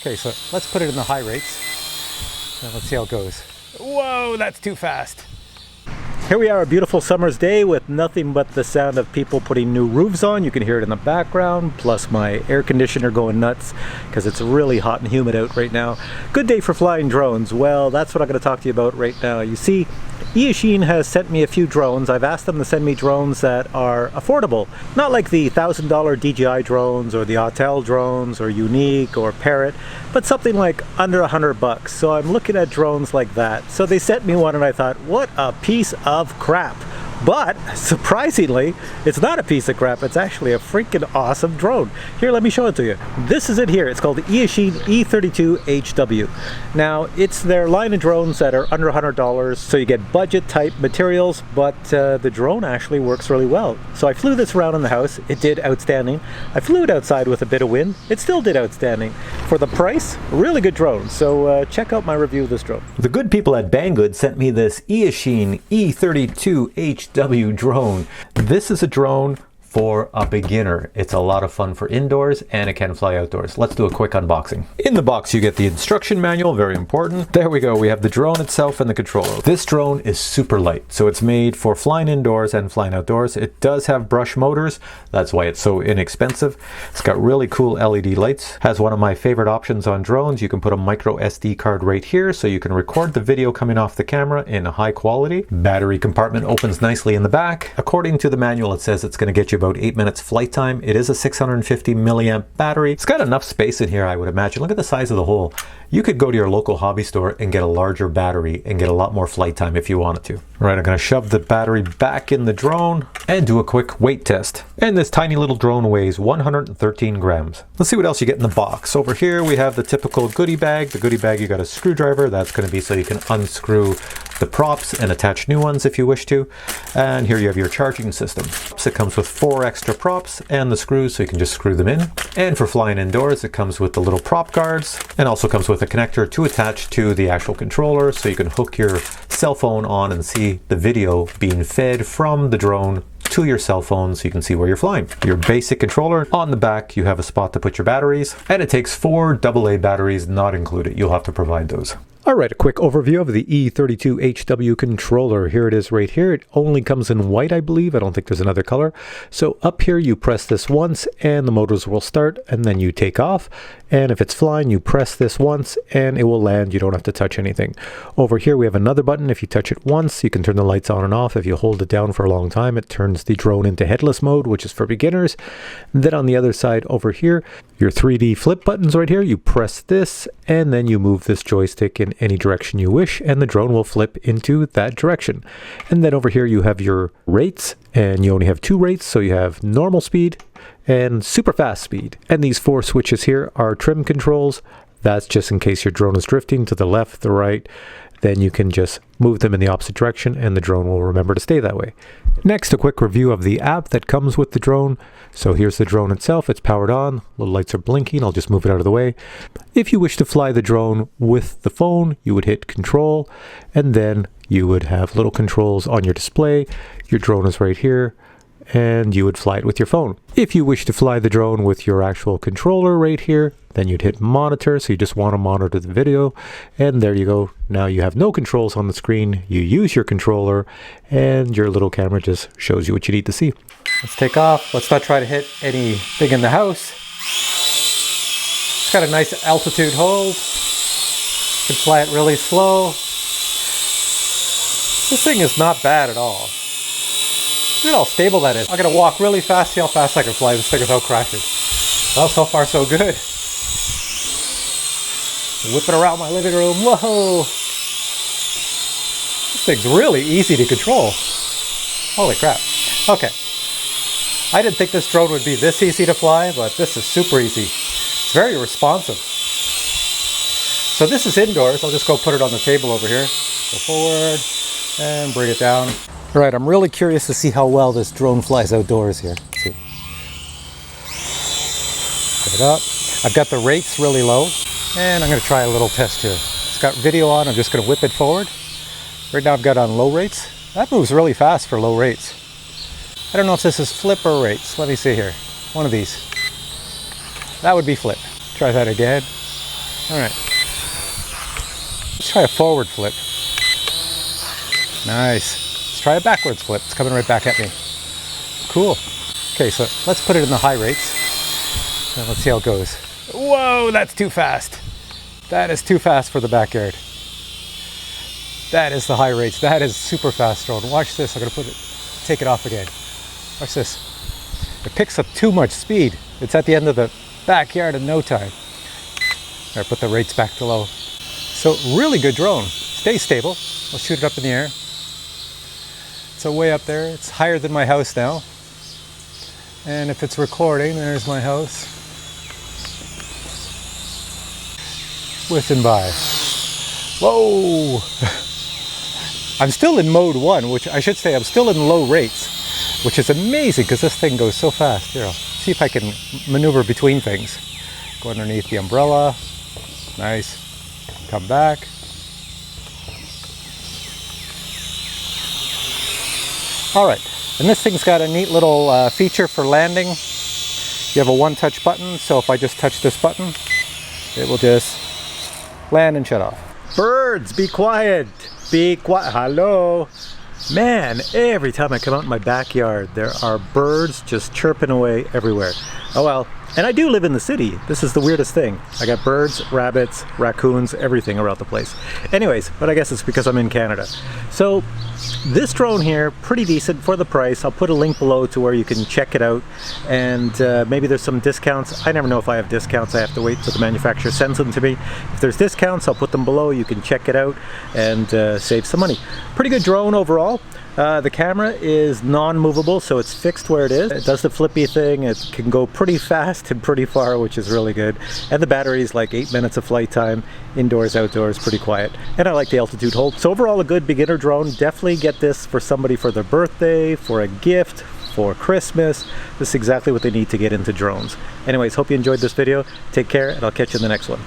Okay, so let's put it in the high rates and let's see how it goes. Whoa, that's too fast. Here we are, a beautiful summer's day with nothing but the sound of people putting new roofs on. You can hear it in the background, plus my air conditioner going nuts because it's really hot and humid out right now. Good day for flying drones. Well, that's what I'm going to talk to you about right now. You see, Eachine has sent me a few drones. I've asked them to send me drones that are affordable. Not like the $1,000 DJI drones or the Autel drones or Unique or Parrot, but something like under $100. So I'm looking at drones like that. So they sent me one and I thought, what a piece of crap. But surprisingly, it's not a piece of crap. It's actually a freaking awesome drone. Here, let me show it to you. This is it here. It's called the Eachine E32HW. Now, it's their line of drones that are under $100, so you get budget type materials, but the drone actually works really well. So I flew this around in the house. It did outstanding. I flew it outside with a bit of wind. It still did outstanding. For the price, really good drone. So check out my review of this drone. The good people at Banggood sent me this Eachine E32HW drone. This is a drone for a beginner. It's a lot of fun for indoors and it can fly outdoors. Let's do a quick unboxing. In the box you get the instruction manual, very important. There we go, we have the drone itself and the controller. This drone is super light, so it's made for flying indoors and flying outdoors. It does have brush motors, that's why it's so inexpensive. It's got really cool LED lights. Has one of my favorite options on drones. You can put a micro SD card right here so you can record the video coming off the camera in high quality. Battery compartment opens nicely in the back. According to the manual, it says it's going to get you about 8 minutes flight time. It is a 650 milliamp battery. It's got enough space in here, I would imagine. Look at the size of the hole. You could go to your local hobby store and get a larger battery and get a lot more flight time if you wanted to. All right, I'm going to shove the battery back in the drone and do a quick weight test. And this tiny little drone weighs 113 grams. Let's see what else you get in the box. Over here we have the typical goodie bag. The goodie bag, you got a screwdriver. That's going to be so you can unscrew the props and attach new ones if you wish to. And here you have your charging system. So it comes with 4 extra props and the screws, so you can just screw them in. And for flying indoors, it comes with the little prop guards and also comes with a connector to attach to the actual controller, so you can hook your cell phone on and see the video being fed from the drone to your cell phone so you can see where you're flying. Your basic controller. On the back you have a spot to put your batteries, and it takes 4 AA batteries not included. You'll have to provide those. Alright, a quick overview of the E32HW controller. Here it is right here. It only comes in white, I believe. I don't think there's another color. So up here you press this once and the motors will start, and then you take off. And if it's flying, you press this once and it will land. You don't have to touch anything. Over here we have another button. If you touch it once, you can turn the lights on and off. If you hold it down for a long time, it turns the drone into headless mode, which is for beginners. And then on the other side over here, your 3D flip buttons right here. You press this and then you move this joystick in any direction you wish, and the drone will flip into that direction. And then over here you have your rates, and you only have 2 rates. So you have normal speed and super fast speed. And these 4 switches here are trim controls. That's just in case your drone is drifting to the left, the right. Then you can just move them in the opposite direction and the drone will remember to stay that way. Next, a quick review of the app that comes with the drone. So here's the drone itself. It's powered on. Little lights are blinking. I'll just move it out of the way. If you wish to fly the drone with the phone, you would hit control, and then you would have little controls on your display. Your drone is right here, and you would fly it with your phone. If you wish to fly the drone with your actual controller right here, then you'd hit monitor, so you just want to monitor the video, and there you go. Now you have no controls on the screen. You use your controller, and your little camera just shows you what you need to see. Let's take off. Let's not try to hit anything in the house. It's got a nice altitude hold. You can fly it really slow. This thing is not bad at all. Look at how stable that is. I'm going to walk really fast, see how fast I can fly this thing without crashing. Well, so far so good. Whipping around my living room. Whoa! This thing's really easy to control. Holy crap. Okay. I didn't think this drone would be this easy to fly, but this is super easy. It's very responsive. So this is indoors. I'll just go put it on the table over here. Go forward and bring it down. All right, I'm really curious to see how well this drone flies outdoors here. Let's see. Put it up. I've got the rates really low, and I'm going to try a little test here. It's got video on. I'm just going to whip it forward. Right now I've got on low rates. That moves really fast for low rates. I don't know if this is flip or rates. Let me see here. One of these. That would be flip. Try that again. All right. Let's try a forward flip. Nice. Let's try a backwards flip. It's coming right back at me. Cool. Okay, so let's put it in the high rates. And let's see how it goes. Whoa, that's too fast. That is too fast for the backyard. That is the high rates. That is super fast drone. Watch this. I'm gonna take it off again. Watch this. It picks up too much speed. It's at the end of the backyard in no time. All right, put the rates back to low. So really good drone. Stay stable. I'll shoot it up in the air. So way up there. It's higher than my house now. And if it's recording, there's my house. Whizzing by. Whoa! I'm still in mode 1, which I should say I'm still in low rates, which is amazing because this thing goes so fast. Here, I'll see if I can maneuver between things. Go underneath the umbrella. Nice. Come back. All right, and this thing's got a neat little feature for landing. You have a one-touch button, so if I just touch this button, it will just land and shut off. Birds, be quiet. Be quiet. Hello. Man, every time I come out in my backyard, there are birds just chirping away everywhere. Oh well. And I do live in the city. This is the weirdest thing. I got birds, rabbits, raccoons, everything around the place. Anyways, but I guess it's because I'm in Canada. So this drone here, pretty decent for the price. I'll put a link below to where you can check it out. And maybe there's some discounts. I never know if I have discounts. I have to wait till the manufacturer sends them to me. If there's discounts, I'll put them below. You can check it out and save some money. Pretty good drone overall. The camera is non-movable, so it's fixed where it is. It does the flippy thing. It can go pretty fast and pretty far, which is really good. And the battery is like 8 minutes of flight time. Indoors, outdoors, pretty quiet. And I like the altitude hold. So overall, a good beginner drone. Definitely get this for somebody for their birthday, for a gift, for Christmas. This is exactly what they need to get into drones. Anyways, hope you enjoyed this video. Take care, and I'll catch you in the next one.